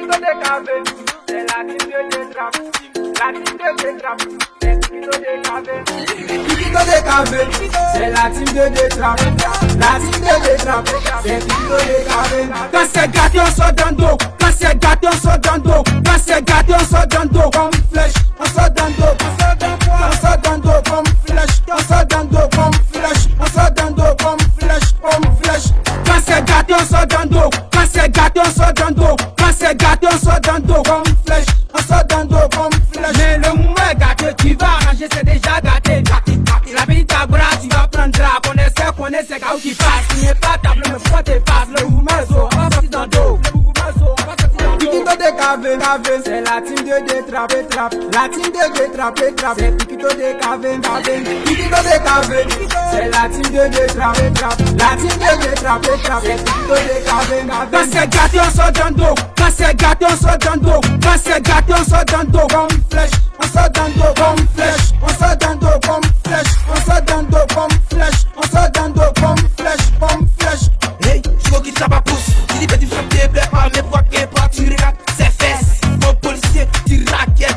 Piquito de Cavé, c'est la team de Détrap. La team de Détrap, c'est Piquito de Cavé. Piquito de Cavé, c'est la team de Détrap. La team de Détrap, c'est Piquito de Cavé. Quand c'est gâté, on sort dans le dos. Quand c'est gâté, on sort dans le dos. Quand c'est gâté, on sort dans le dos. Comme flèche, on sort dans le dos. On sort dans le dos comme flèche. On sort dans le dos comme flèche. On sort dans le dos comme flèche, comme flèche. Quand c'est gâté, on sort dans le dos. Quand c'est gâté, on sort dans le dos. Quand c'est gâté, on sort dans le dos comme flèche. On sort dans le dos comme flèche. Mais le moment est gâté, tu vas arranger, c'est déjà gâté. La petite agora, tu vas prendre drap. Connaissez quand qui passe. Tu n'es pas table, mais pourquoi t'es passe? Le mouvement est on va sortir dans le dos. Piquito de Cavé, c'est la team de Détrap, la team de Détrap, c'est Piquito de Cavé, Piquito de Cavé, c'est la team de Détrap, la team de Détrap, c'est Piquito de Cavé. Quand c'est gâté, on sort dans le dos. Quand c'est gâté, on sort dans le dos. Quand c'est gâté, on sort dans le dos comme flèche. On sort dans le dos comme flèche. On sort dans le dos comme flèche. On sort dans le dos comme flèche. On sort dans le dos comme flèche, comme flèche. Hey, je vois qu'il tape à pouce. Tu dis que tu frappes des blés par mes poids qui pas tu regardes ses fesses. Mon policier, tu raquettes.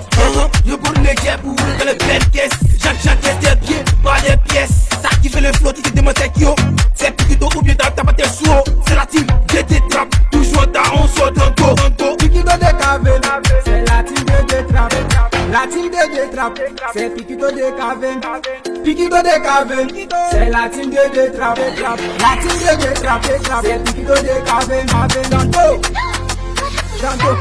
Je bourre les guêpes pour ouvrir le plein caisse. J'encaisse des pieds, pas des pièces. Ça qui fait le flow, tu te demandes qui yo. C'est Piquito ou bien t'as pas tes sous. C'est la team de Détrap. Toujours dans on sort dans go. Piquito de Cavé, c'est la team de Détrap. La team de Détrap, c'est Piquito de Cavé. Piquito de Cavé, c'est la team de Détrap. La team de Détrap, c'est Piquito de Cavé. Dans le dos, dans le dos.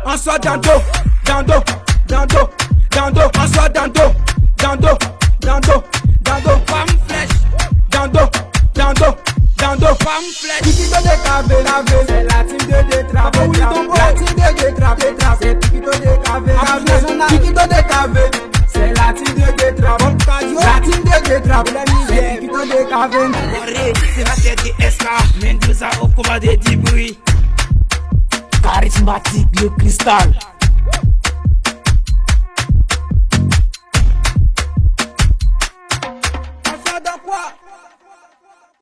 On sort dans le dos, dans le dos, dans le dos, dans le dos. On sort dans le dos, dans le dos, dans le dos, dans le dos. Femme flèche, dans le dos, dans le dos, dans le dos. Femme flèche. Piquito de Cavé, c'est la team de Détrap. La team de Détrap, c'est Piquito de Cavé. Piquito de Cavé, c'est la team de Détrap. La team de Détrap, c'est Piquito de Cavé. c'est la tête de Esca. Mendoza au combat des débris. Charismatique, le cristal.